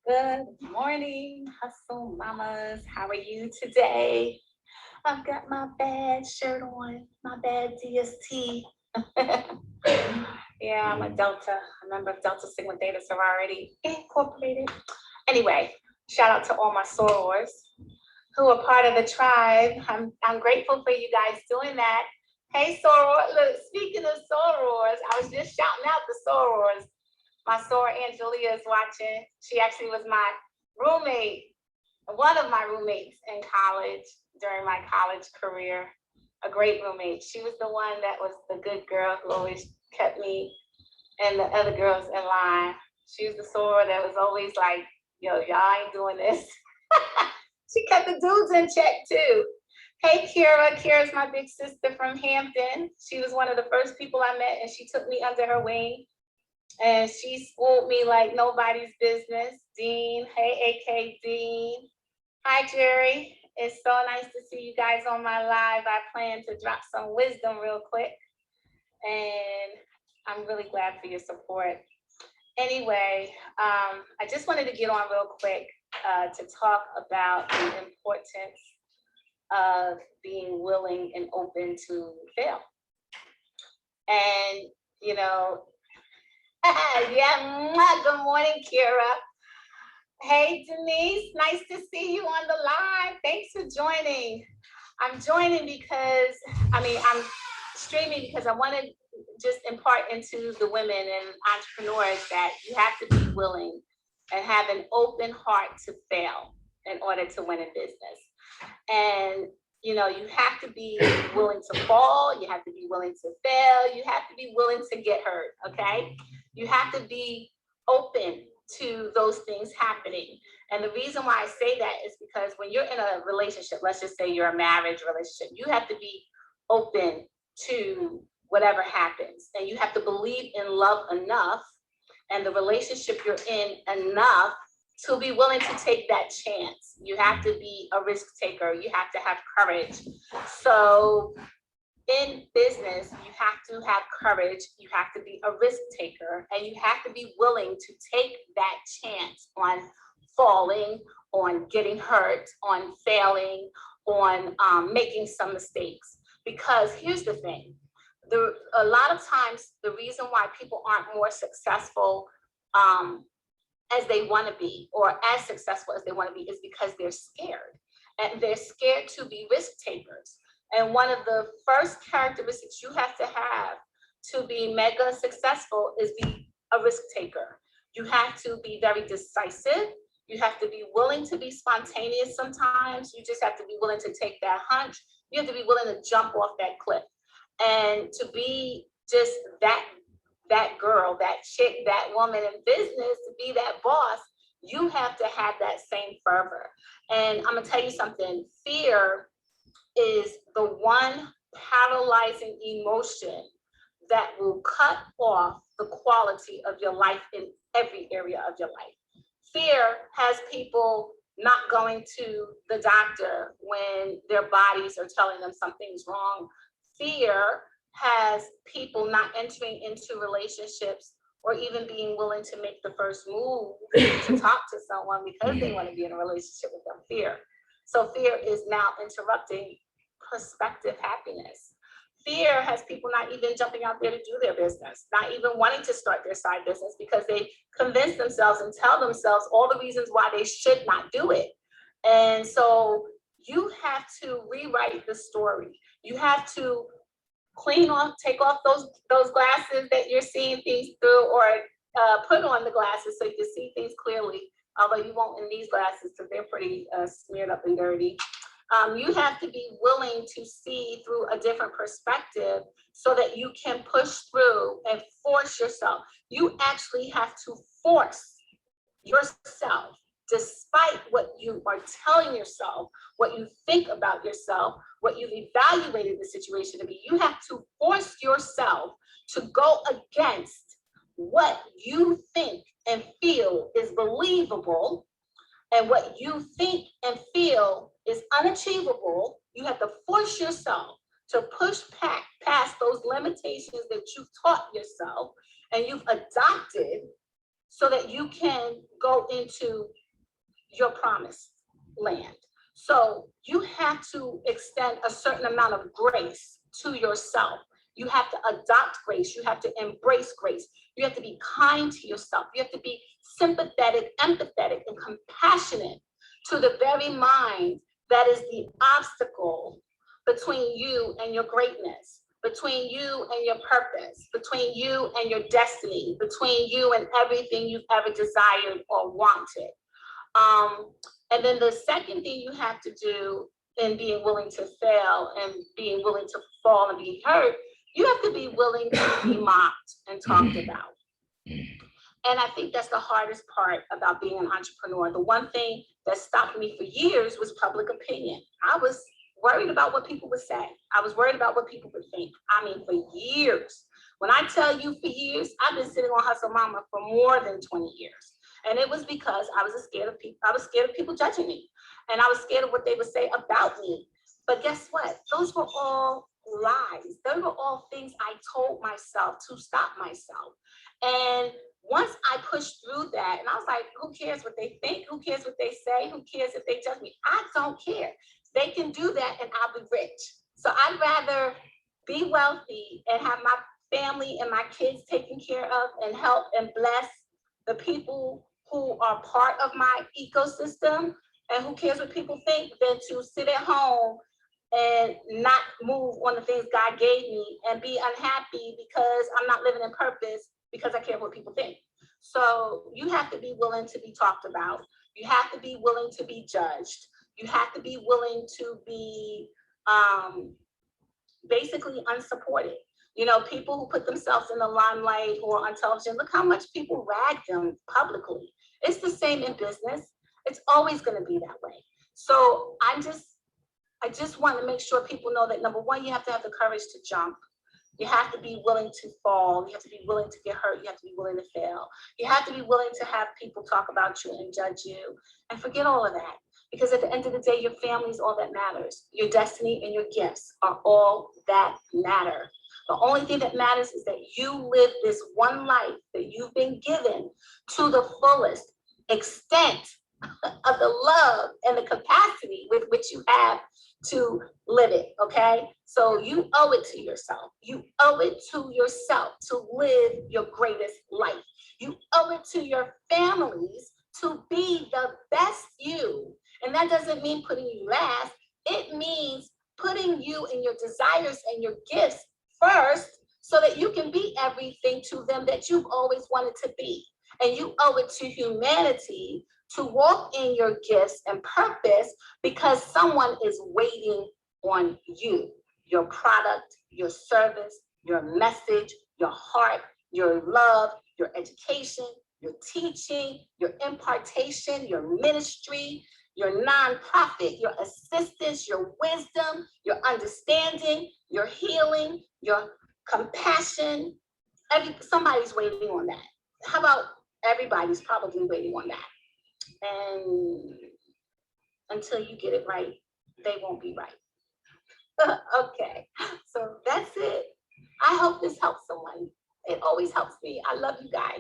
Good morning, hustle mamas. How are you today? I've got my bad shirt on, my bad DST. Yeah, I'm a Delta, a member of Delta Sigma Theta Sorority Incorporated. Anyway, shout out to all my sorors who are part of the tribe. I'm grateful for you guys doing that. Hey, soror. Look, speaking of sorors, I was just shouting out the sorors. My soror Angelia is watching. She actually was my roommate, one of my roommates in college during my college career. A great roommate. She was the one that was the good girl who always kept me and the other girls in line. She was the soror that was always like, yo, y'all ain't doing this. She kept the dudes in check too. Hey, Kira. Kira's my big sister from Hampton. She was one of the first people I met, and she took me under her wing. And she schooled me like nobody's business. Dean, hey, AK Dean. Hi, Jerry. It's so nice to see you guys on my live. I plan to drop some wisdom real quick. And I'm really glad for your support. Anyway, I just wanted to get on real quick to talk about the importance of being willing and open to fail. And, you know, yeah, good morning, Kira. Hey, Denise, nice to see you on the live. Thanks for joining. I'm joining because, I'm streaming because I want to just impart into the women and entrepreneurs that you have to be willing and have an open heart to fail in order to win a business. And you have to be willing to fall, you have to be willing to fail, you have to be willing to get hurt, okay? You have to be open to those things happening. And the reason why I say that is because when you're in a relationship, let's just say you're a marriage relationship, you have to be open to whatever happens. And you have to believe in love enough and the relationship you're in enough to be willing to take that chance. You have to be a risk taker. You have to have courage. So in business, you have to have courage. You have to be a risk taker, and you have to be willing to take that chance on falling, on getting hurt, on failing, on making some mistakes. Because here's the thing, a lot of times the reason why people aren't more successful as they want to be, or as successful as they want to be, is because they're scared. And they're scared to be risk takers. And one of the first characteristics you have to be mega successful is be a risk taker. You have to be very decisive. You have to be willing to be spontaneous sometimes. You just have to be willing to take that hunch. You have to be willing to jump off that cliff. And to be just that girl, that chick, that woman in business, to be that boss, you have to have that same fervor. And I'm gonna tell you something, fear is the one paralyzing emotion that will cut off the quality of your life in every area of your life. Fear has people not going to the doctor when their bodies are telling them something's wrong. Fear has people not entering into relationships or even being willing to make the first move to talk to someone because they want to be in a relationship with them. Fear. So fear is now interrupting prospective happiness. Fear has people not even jumping out there to do their business, not even wanting to start their side business because they convince themselves and tell themselves all the reasons why they should not do it. And so you have to rewrite the story. You have to take off those glasses that you're seeing things through, or put on the glasses so you can see things clearly, although you won't in these glasses because they're pretty smeared up and dirty. You have to be willing to see through a different perspective so that you can push through and force yourself. You actually have to force yourself, despite what you are telling yourself, what you think about yourself, what you've evaluated the situation to be. You have to force yourself to go against what you think and feel is believable, and what you think and feel is unachievable. You have to force yourself to push past those limitations that you've taught yourself and you've adopted, so that you can go into your promised land. So you have to extend a certain amount of grace to yourself. You have to adopt grace. You have to embrace grace. You have to be kind to yourself. You have to be sympathetic, empathetic, and compassionate to the very mind that is the obstacle between you and your greatness, between you and your purpose, between you and your destiny, between you and everything you've ever desired or wanted. And then the second thing you have to do in being willing to fail and being willing to fall and be hurt, you have to be willing to be mocked and talked about. And I think that's the hardest part about being an entrepreneur. The one thing that stopped me for years was public opinion. I was worried about what people would say. I was worried about what people would think. I mean, for years. When I tell you for years, I've been sitting on Hustle Mama for more than 20 years. And it was because I was scared of people. I was scared of people judging me. And I was scared of what they would say about me. But guess what? Those were all lies. Those were all things I told myself to stop myself. And once I pushed through that, and I was like, who cares what they think? Who cares what they say? Who cares if they judge me? I don't care. They can do that and I'll be rich. So I'd rather be wealthy and have my family and my kids taken care of and help and bless the people who are part of my ecosystem, and who cares what people think, than to sit at home and not move on the things God gave me and be unhappy because I'm not living in purpose because I care what people think. So you have to be willing to be talked about. You have to be willing to be judged. You have to be willing to be basically unsupported. You know, people who put themselves in the limelight or on television, look how much people rag them publicly. It's the same in business. It's always going to be that way. So I just want to make sure people know that, number one, you have to have the courage to jump. You have to be willing to fall. You have to be willing to get hurt. You have to be willing to fail. You have to be willing to have people talk about you and judge you, and forget all of that. Because at the end of the day, your family is all that matters. Your destiny and your gifts are all that matter. The only thing that matters is that you live this one life that you've been given to the fullest extent of the love and the capacity with which you have to live it, okay? So you owe it to yourself. You owe it to yourself to live your greatest life. You owe it to your families to be the best you. And that doesn't mean putting you last. It means putting you and your desires and your gifts first so that you can be everything to them that you've always wanted to be. And you owe it to humanity to walk in your gifts and purpose because someone is waiting on you, your product, your service, your message, your heart, your love, your education, your teaching, your impartation, your ministry, your nonprofit, your assistance, your wisdom, your understanding, your healing, your compassion. Somebody's waiting on that. How about everybody's probably waiting on that? And until you get it right, they won't be right. Okay, so that's it. I hope this helps someone. It always helps me. I love you guys.